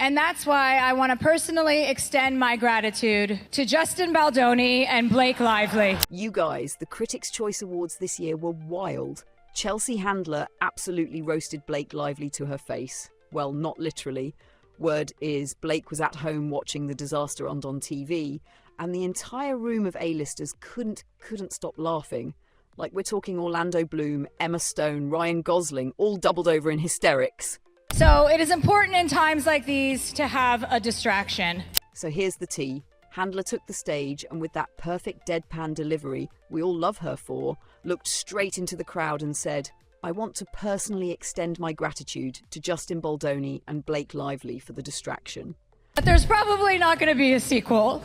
And that's why I want to personally extend my gratitude to Justin Baldoni and Blake Lively. You guys, the Critics' Choice Awards this year were wild. Chelsea Handler absolutely roasted Blake Lively to her face. Well, not literally. Word is Blake was at home watching the disaster on TV, and the entire room of A-listers couldn't stop laughing. Like, we're talking Orlando Bloom, Emma Stone, Ryan Gosling, all doubled over in hysterics. So it is important in times like these to have a distraction. So here's the tea. Handler took the stage and with that perfect deadpan delivery we all love her for, looked straight into the crowd and said, "I want to personally extend my gratitude to Justin Baldoni and Blake Lively for the distraction." But there's probably not going to be a sequel.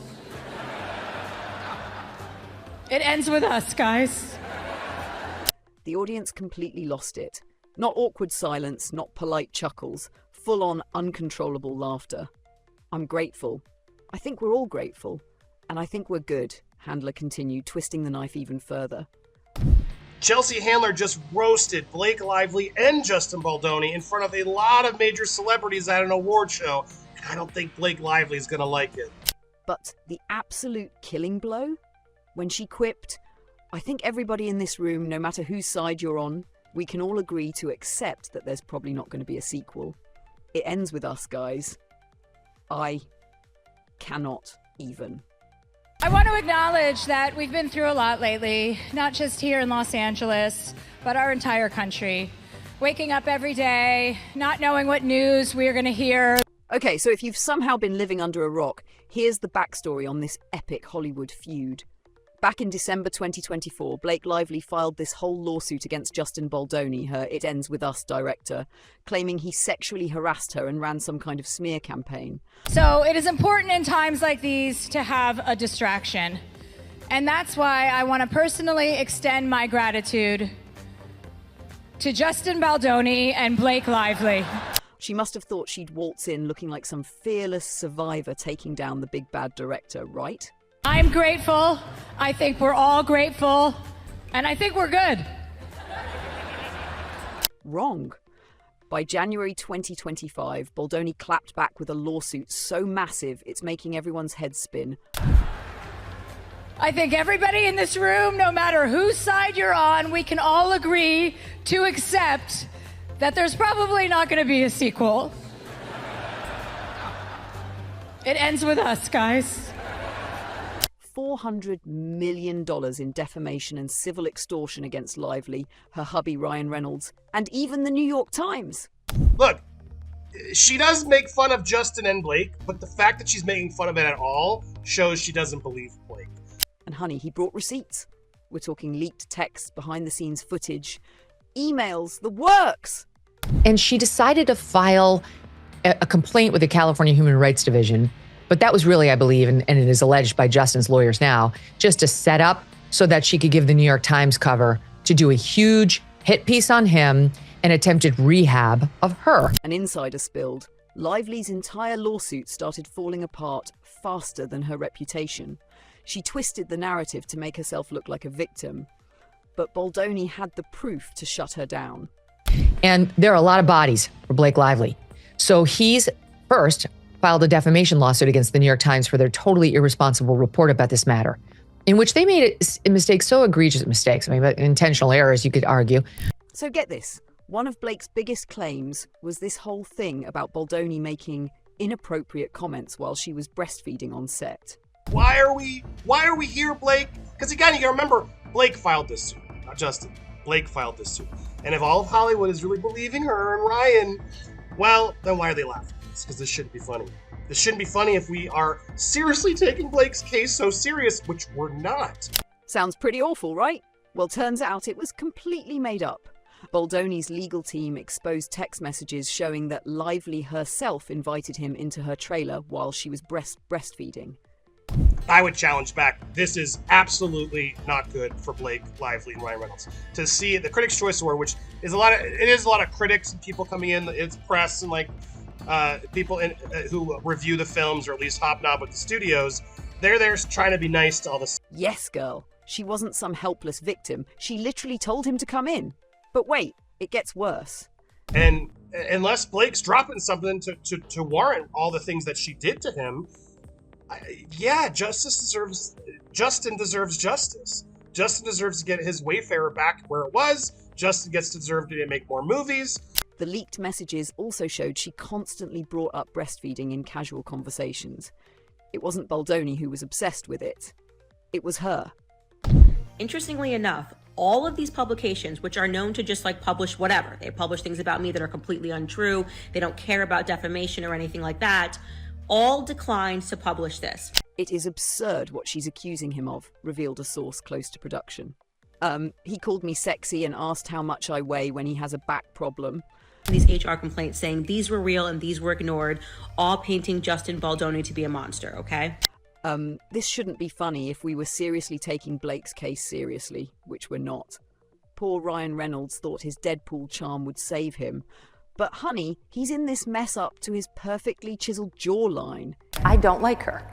It ends with us, guys. The audience completely lost it. Not awkward silence, not polite chuckles, full-on uncontrollable laughter. I'm grateful. I think we're all grateful. And I think we're good, Handler continued, twisting the knife even further. Chelsea Handler just roasted Blake Lively and Justin Baldoni in front of a lot of major celebrities at an award show. And I don't think Blake Lively is going to like it. But the absolute killing blow? When she quipped, "I think everybody in this room, no matter whose side you're on, we can all agree to accept that there's probably not going to be a sequel. It ends with us, guys. I cannot even." I want to acknowledge that we've been through a lot lately, not just here in Los Angeles, but our entire country. Waking up every day, not knowing what news we're going to hear. Okay, so if you've somehow been living under a rock, here's the backstory on this epic Hollywood feud. Back in December 2024, Blake Lively filed this whole lawsuit against Justin Baldoni, her It Ends With Us director, claiming he sexually harassed her and ran some kind of smear campaign. So it is important in times like these to have a distraction. And that's why I want to personally extend my gratitude to Justin Baldoni and Blake Lively. She must have thought she'd waltz in looking like some fearless survivor taking down the big bad director, right? I'm grateful. I think we're all grateful. And I think we're good. Wrong. By January 2025, Baldoni clapped back with a lawsuit so massive it's making everyone's head spin. I think everybody in this room, no matter whose side you're on, we can all agree to accept that there's probably not going to be a sequel. It ends with us, guys. $400 million in defamation and civil extortion against Lively, her hubby Ryan Reynolds, and even the New York Times. Look, she does make fun of Justin and Blake, but the fact that she's making fun of it at all shows she doesn't believe Blake. And honey, he brought receipts. We're talking leaked texts, behind-the-scenes footage, emails, the works. And she decided to file a complaint with the California Human Rights Division. But that was really, I believe, and it is alleged by Justin's lawyers now, just a setup so that she could give the New York Times cover to do a huge hit piece on him and attempted rehab of her. An insider spilled. Lively's entire lawsuit started falling apart faster than her reputation. She twisted the narrative to make herself look like a victim. But Baldoni had the proof to shut her down. And there are a lot of bodies for Blake Lively. So he's first filed a defamation lawsuit against the New York Times for their totally irresponsible report about this matter, in which they made a mistake, so egregious mistakes, intentional errors, you could argue. So get this. One of Blake's biggest claims was this whole thing about Baldoni making inappropriate comments while she was breastfeeding on set. Why are we here, Blake? Because again, you gotta remember, Blake filed this suit, not Justin. Blake filed this suit. And if all of Hollywood is really believing her and Ryan, well, then why are they laughing? Because this shouldn't be funny. This shouldn't be funny if we are seriously taking Blake's case so serious, which we're not. Sounds pretty awful, right? Well, turns out it was completely made up. Baldoni's legal team exposed text messages showing that Lively herself invited him into her trailer while she was breastfeeding. I would challenge back. This is absolutely not good for Blake Lively and Ryan Reynolds. To see the Critics' Choice Award, which is a lot of critics and people coming in, it's press and people who review the films or at least hobnob with the studios, they're there trying to be nice to all this. Yes, girl. She wasn't some helpless victim. She literally told him to come in. But wait, it gets worse. And unless Blake's dropping something to warrant all the things that she did to him, Justin deserves justice. Justin deserves to get his Wayfarer back where it was. Justin gets to deserve to make more movies. The leaked messages also showed she constantly brought up breastfeeding in casual conversations. It wasn't Baldoni who was obsessed with it. It was her. Interestingly enough, all of these publications, which are known to just like publish whatever, they publish things about me that are completely untrue, they don't care about defamation or anything like that, all declined to publish this. It is absurd what she's accusing him of, revealed a source close to production. He called me sexy and asked how much I weigh when he has a back problem. These HR complaints saying these were real and these were ignored, all painting Justin Baldoni to be a monster, okay? This shouldn't be funny if we were seriously taking Blake's case seriously, which we're not. Poor Ryan Reynolds thought his Deadpool charm would save him. But honey, he's in this mess up to his perfectly chiseled jawline. I don't like her.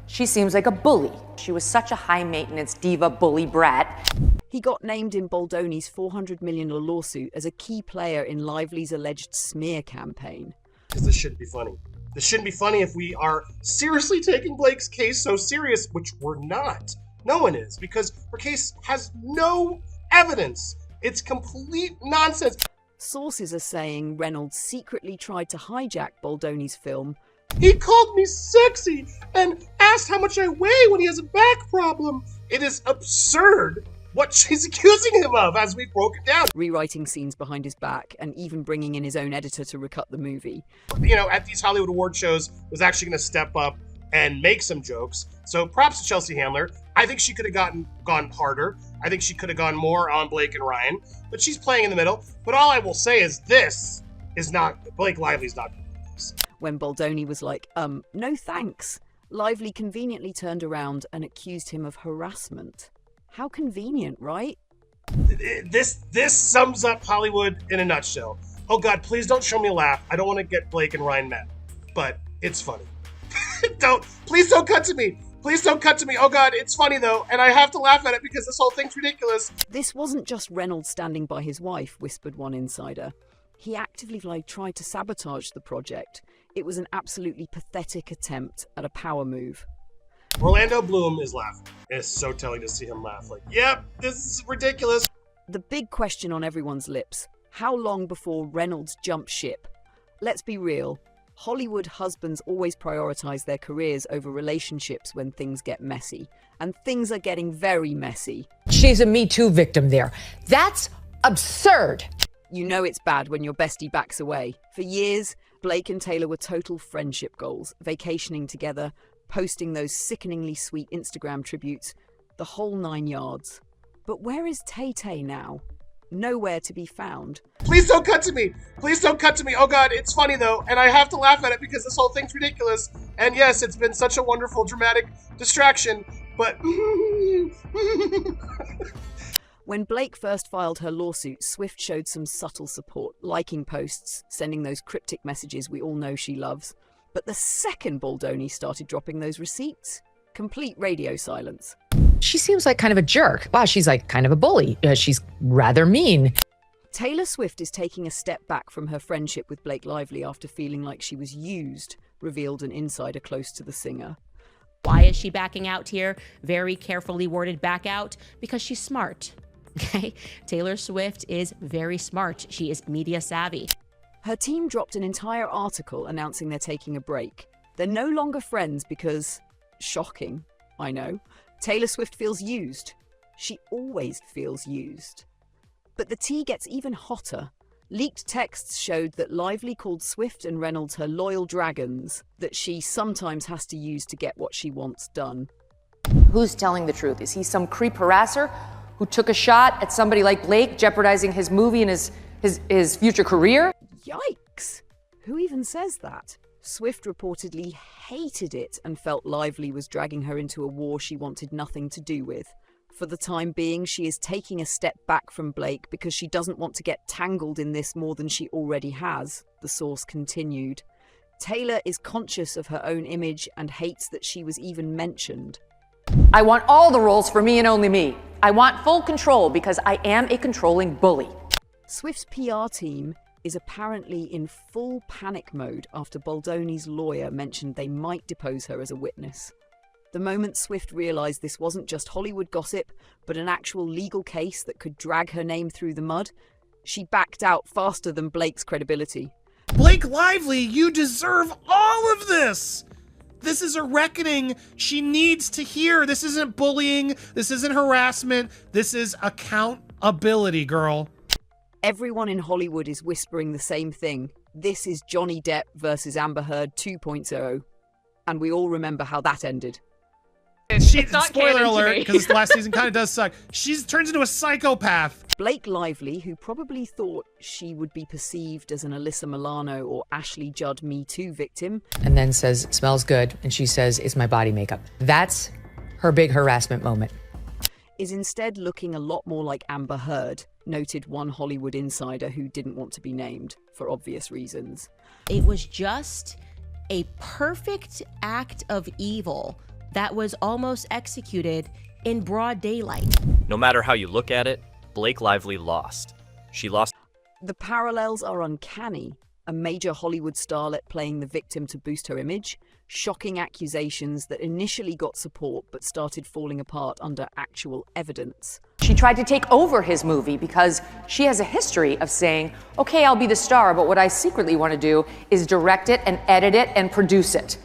She seems like a bully. She was such a high-maintenance diva bully brat. He got named in Baldoni's $400 million lawsuit as a key player in Lively's alleged smear campaign. Because this shouldn't be funny. This shouldn't be funny if we are seriously taking Blake's case so serious, which we're not. No one is, because her case has no evidence. It's complete nonsense. Sources are saying Reynolds secretly tried to hijack Baldoni's film. He called me sexy and asked how much I weigh when he has a back problem. It is absurd what she's accusing him of, as we broke it down. Rewriting scenes behind his back and even bringing in his own editor to recut the movie. You know, at these Hollywood award shows, was actually going to step up and make some jokes. So props to Chelsea Handler. I think she could have gone harder. I think she could have gone more on Blake and Ryan, but she's playing in the middle. But all I will say is this is not, Blake Lively's not going to do this. When Baldoni was like, no thanks, Lively conveniently turned around and accused him of harassment. How convenient, right? This sums up Hollywood in a nutshell. Oh God, please don't show me a laugh. I don't want to get Blake and Ryan mad, but it's funny. Please don't cut to me. Please don't cut to me. Oh God, it's funny though, and I have to laugh at it because this whole thing's ridiculous. This wasn't just Reynolds standing by his wife, whispered one insider. He actively tried to sabotage the project. It was an absolutely pathetic attempt at a power move. Orlando Bloom is laughing. It's so telling to see him laugh. Like, yep, this is ridiculous. The big question on everyone's lips, how long before Reynolds jumps ship? Let's be real. Hollywood husbands always prioritize their careers over relationships when things get messy. And things are getting very messy. She's a Me Too victim there. That's absurd. You know it's bad when your bestie backs away. For years, Blake and Taylor were total friendship goals, vacationing together, posting those sickeningly sweet Instagram tributes, the whole 9 yards. But where is Tay-Tay now? Nowhere to be found. Please don't cut to me. Please don't cut to me. Oh God, it's funny though, and I have to laugh at it because this whole thing's ridiculous. And yes, it's been such a wonderful, dramatic distraction, but... When Blake first filed her lawsuit, Swift showed some subtle support, liking posts, sending those cryptic messages we all know she loves. But the second Baldoni started dropping those receipts, complete radio silence. She seems like kind of a jerk. Wow, she's like kind of a bully. She's rather mean. Taylor Swift is taking a step back from her friendship with Blake Lively after feeling like she was used, revealed an insider close to the singer. Why is she backing out here? Very carefully worded back out. Because she's smart. Okay? Taylor Swift is very smart. She is media savvy. Her team dropped an entire article announcing they're taking a break. They're no longer friends because, shocking, I know, Taylor Swift feels used. She always feels used. But the tea gets even hotter. Leaked texts showed that Lively called Swift and Reynolds her loyal dragons that she sometimes has to use to get what she wants done. Who's telling the truth? Is he some creep harasser who took a shot at somebody like Blake, jeopardizing his movie and his future career? Yikes! Who even says that? Swift reportedly hated it and felt Lively was dragging her into a war she wanted nothing to do with. For the time being, she is taking a step back from Blake because she doesn't want to get tangled in this more than she already has, the source continued. Taylor is conscious of her own image and hates that she was even mentioned. I want all the roles for me and only me. I want full control because I am a controlling bully. Swift's PR team is apparently in full panic mode after Baldoni's lawyer mentioned they might depose her as a witness. The moment Swift realised this wasn't just Hollywood gossip, but an actual legal case that could drag her name through the mud, she backed out faster than Blake's credibility. Blake Lively, you deserve all of this! This is a reckoning she needs to hear. This isn't bullying. This isn't harassment. This is accountability, girl. Everyone in Hollywood is whispering the same thing. This is Johnny Depp versus Amber Heard 2.0. And we all remember how that ended. Spoiler alert, because this last season kind of does suck. She turns into a psychopath. Blake Lively, who probably thought she would be perceived as an Alyssa Milano or Ashley Judd Me Too victim, And then says, smells good. And she says, it's my body makeup. That's her big harassment moment. is instead looking a lot more like Amber Heard, noted one Hollywood insider who didn't want to be named for obvious reasons. It was just a perfect act of evil that was almost executed in broad daylight. No matter how you look at it, Blake Lively lost. She lost. The parallels are uncanny. A major Hollywood starlet playing the victim to boost her image, shocking accusations that initially got support but started falling apart under actual evidence. She tried to take over his movie because she has a history of saying, okay, I'll be the star, but what I secretly want to do is direct it and edit it and produce it.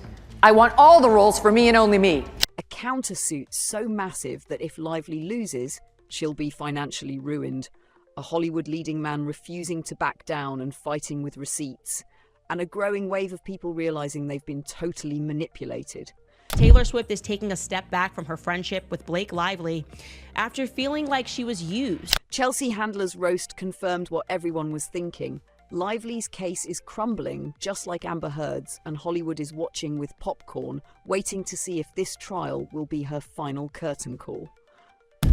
I want all the roles for me and only me. A countersuit so massive that if Lively loses, she'll be financially ruined. A Hollywood leading man refusing to back down and fighting with receipts, and a growing wave of people realizing they've been totally manipulated. Taylor Swift is taking a step back from her friendship with Blake Lively after feeling like she was used. Chelsea Handler's roast confirmed what everyone was thinking. Lively's case is crumbling, just like Amber Heard's, and Hollywood is watching with popcorn, waiting to see if this trial will be her final curtain call.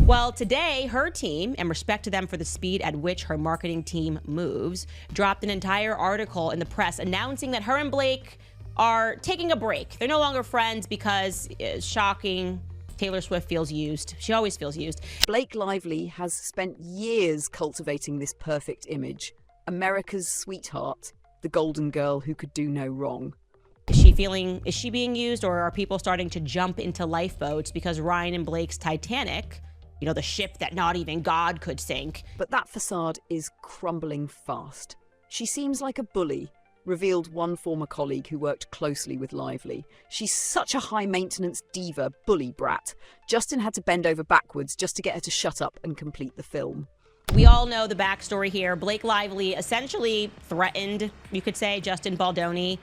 Well, today, her team, and respect to them for the speed at which her marketing team moves, dropped an entire article in the press announcing that her and Blake are taking a break. They're no longer friends because, shocking, Taylor Swift feels used. She always feels used. Blake Lively has spent years cultivating this perfect image. America's sweetheart, the golden girl who could do no wrong. Is she being used, or are people starting to jump into lifeboats because Ryan and Blake's Titanic, you know, the ship that not even God could sink? But that facade is crumbling fast. She seems like a bully, revealed one former colleague who worked closely with Lively. She's such a high-maintenance diva, bully brat. Justin had to bend over backwards just to get her to shut up and complete the film. We all know the backstory here. Blake Lively essentially threatened, you could say, Justin Baldoni,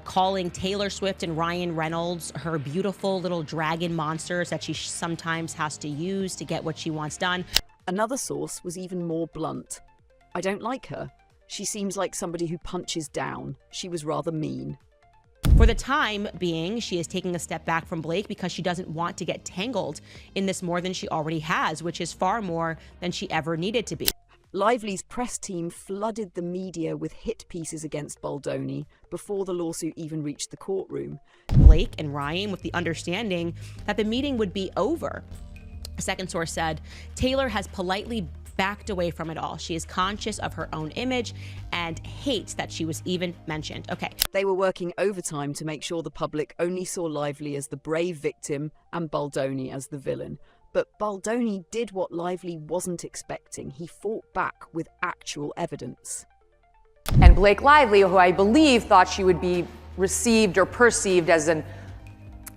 calling Taylor Swift and Ryan Reynolds her beautiful little dragon monsters that she sometimes has to use to get what she wants done. Another source was even more blunt. I don't like her. She seems like somebody who punches down. She was rather mean. For the time being, she is taking a step back from Blake because she doesn't want to get tangled in this more than she already has, which is far more than she ever needed to be. Lively's press team flooded the media with hit pieces against Baldoni before the lawsuit even reached the courtroom. Blake and Ryan with the understanding that the meeting would be over. A second source said, Taylor has politely backed away from it all. She is conscious of her own image and hates that she was even mentioned. Okay. They were working overtime to make sure the public only saw Lively as the brave victim and Baldoni as the villain. But Baldoni did what Lively wasn't expecting. He fought back with actual evidence. And Blake Lively, who I believe thought she would be received or perceived as an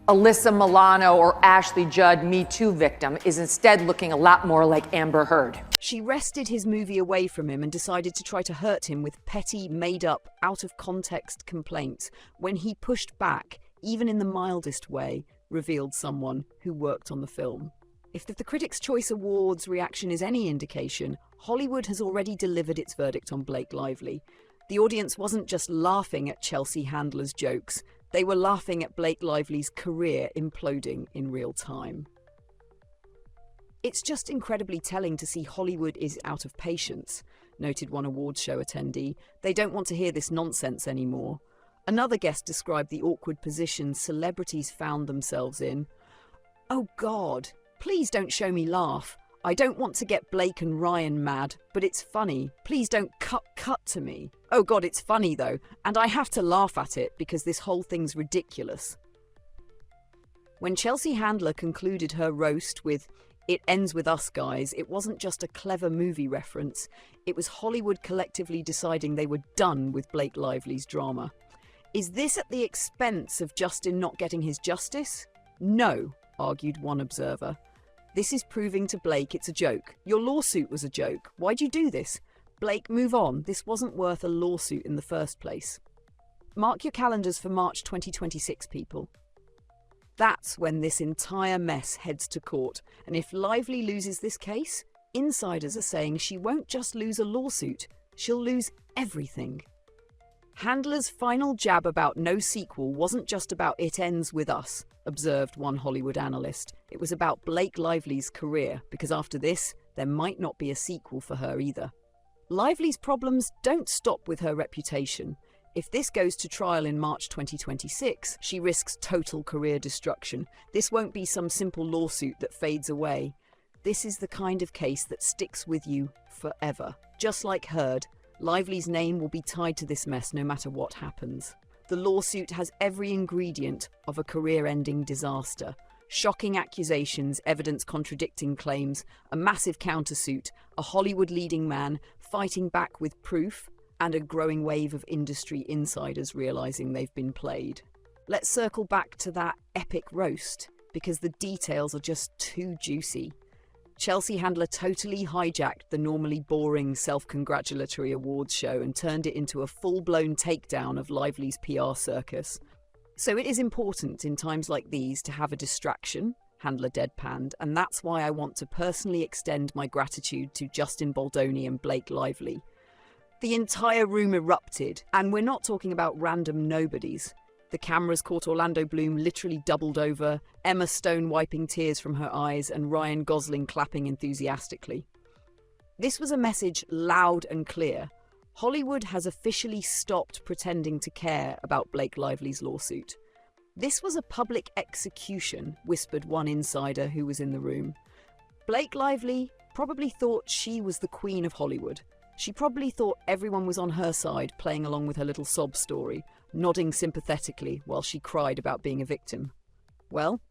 Alyssa Milano or Ashley Judd Me Too victim, is instead looking a lot more like Amber Heard. She wrested his movie away from him and decided to try to hurt him with petty, made-up, out-of-context complaints when he pushed back, even in the mildest way, revealed someone who worked on the film. If the Critics' Choice Awards reaction is any indication, Hollywood has already delivered its verdict on Blake Lively. The audience wasn't just laughing at Chelsea Handler's jokes, they were laughing at Blake Lively's career imploding in real time. It's just incredibly telling to see Hollywood is out of patience, noted one awards show attendee. They don't want to hear this nonsense anymore. Another guest described the awkward position celebrities found themselves in. Oh God, please don't show me laugh. I don't want to get Blake and Ryan mad, but it's funny. Please don't cut to me. Oh God, it's funny though, and I have to laugh at it because this whole thing's ridiculous. When Chelsea Handler concluded her roast with, "It ends with us, guys," it wasn't just a clever movie reference. It was Hollywood collectively deciding they were done with Blake Lively's drama. Is this at the expense of Justin not getting his justice? No, argued one observer. This is proving to Blake it's a joke. Your lawsuit was a joke. Why'd you do this? Blake, move on. This wasn't worth a lawsuit in the first place. Mark your calendars for March 2026, people. That's when this entire mess heads to court. And if Lively loses this case, insiders are saying she won't just lose a lawsuit, she'll lose everything. Handler's final jab about no sequel wasn't just about "it ends with us," observed one Hollywood analyst. It was about Blake Lively's career, because after this, there might not be a sequel for her either. Lively's problems don't stop with her reputation. If this goes to trial in March 2026, she risks total career destruction. This won't be some simple lawsuit that fades away. This is the kind of case that sticks with you forever. Just like Heard, Lively's name will be tied to this mess no matter what happens. The lawsuit has every ingredient of a career-ending disaster. Shocking accusations, evidence contradicting claims, a massive countersuit, a Hollywood leading man fighting back with proof, and a growing wave of industry insiders realizing they've been played. Let's circle back to that epic roast, because the details are just too juicy. Chelsea Handler totally hijacked the normally boring self-congratulatory awards show and turned it into a full-blown takedown of Lively's PR circus. So it is important in times like these to have a distraction, Handler deadpanned, and that's why I want to personally extend my gratitude to Justin Baldoni and Blake Lively. The entire room erupted, and we're not talking about random nobodies. The cameras caught Orlando Bloom literally doubled over, Emma Stone wiping tears from her eyes, and Ryan Gosling clapping enthusiastically. This was a message loud and clear. Hollywood has officially stopped pretending to care about Blake Lively's lawsuit. This was a public execution, whispered one insider who was in the room. Blake Lively probably thought she was the queen of Hollywood. She probably thought everyone was on her side, playing along with her little sob story, nodding sympathetically while she cried about being a victim. Well,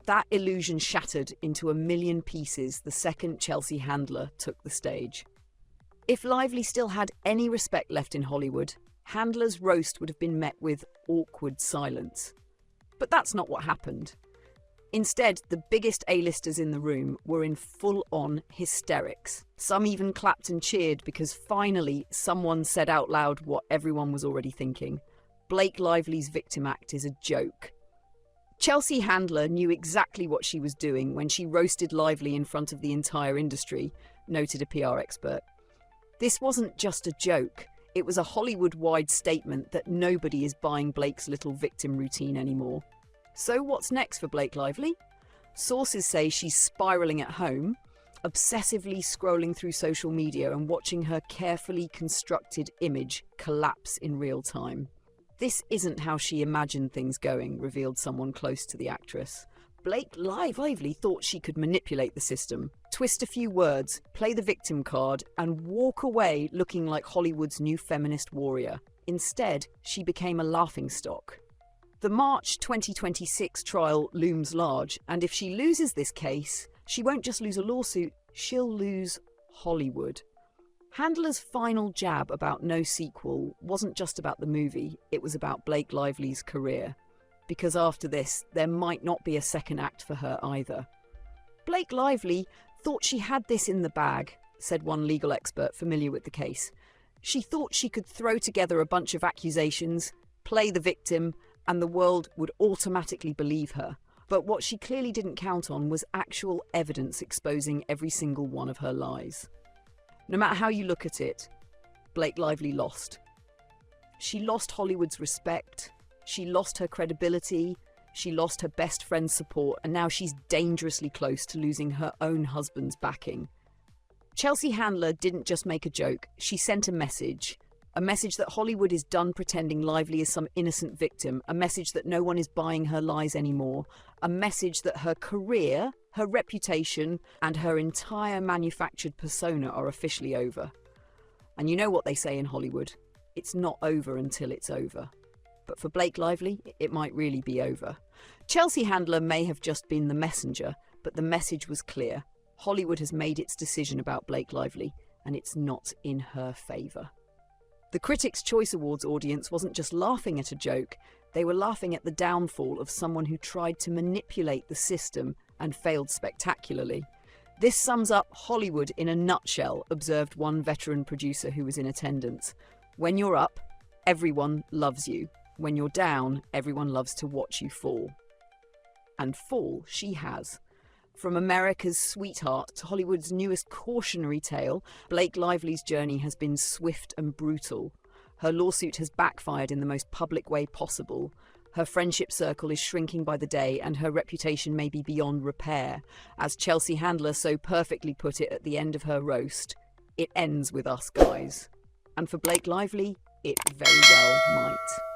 that illusion shattered into a million pieces the second Chelsea Handler took the stage. If Lively still had any respect left in Hollywood, Handler's roast would have been met with awkward silence. But that's not what happened. Instead, the biggest A-listers in the room were in full-on hysterics. Some even clapped and cheered because finally someone said out loud what everyone was already thinking. Blake Lively's victim act is a joke. Chelsea Handler knew exactly what she was doing when she roasted Lively in front of the entire industry, noted a PR expert. This wasn't just a joke. It was a Hollywood-wide statement that nobody is buying Blake's little victim routine anymore. So what's next for Blake Lively? Sources say she's spiraling at home, obsessively scrolling through social media and watching her carefully constructed image collapse in real time. This isn't how she imagined things going, revealed someone close to the actress. Blake Lively thought she could manipulate the system, twist a few words, play the victim card, and walk away looking like Hollywood's new feminist warrior. Instead, she became a laughingstock. The March 2026 trial looms large, and if she loses this case, she won't just lose a lawsuit, she'll lose Hollywood. Handler's final jab about no sequel wasn't just about the movie, it was about Blake Lively's career. Because after this, there might not be a second act for her either. Blake Lively thought she had this in the bag, said one legal expert familiar with the case. She thought she could throw together a bunch of accusations, play the victim, and the world would automatically believe her. But what she clearly didn't count on was actual evidence exposing every single one of her lies. No matter how you look at it, Blake Lively lost. She lost Hollywood's respect, she lost her credibility, she lost her best friend's support, and now she's dangerously close to losing her own husband's backing. Chelsea Handler didn't just make a joke, she sent a message. A message that Hollywood is done pretending Lively is some innocent victim. A message that no one is buying her lies anymore. A message that her career, her reputation, and her entire manufactured persona are officially over. And you know what they say in Hollywood? It's not over until it's over. But for Blake Lively, it might really be over. Chelsea Handler may have just been the messenger, but the message was clear. Hollywood has made its decision about Blake Lively, and it's not in her favour. The Critics' Choice Awards audience wasn't just laughing at a joke, they were laughing at the downfall of someone who tried to manipulate the system and failed spectacularly. This sums up Hollywood in a nutshell, observed one veteran producer who was in attendance. When you're up, everyone loves you. When you're down, everyone loves to watch you fall. And fall she has. From America's sweetheart to Hollywood's newest cautionary tale, Blake Lively's journey has been swift and brutal. Her lawsuit has backfired in the most public way possible. Her friendship circle is shrinking by the day, and her reputation may be beyond repair. As Chelsea Handler so perfectly put it at the end of her roast, it ends with us, guys. And for Blake Lively, it very well might.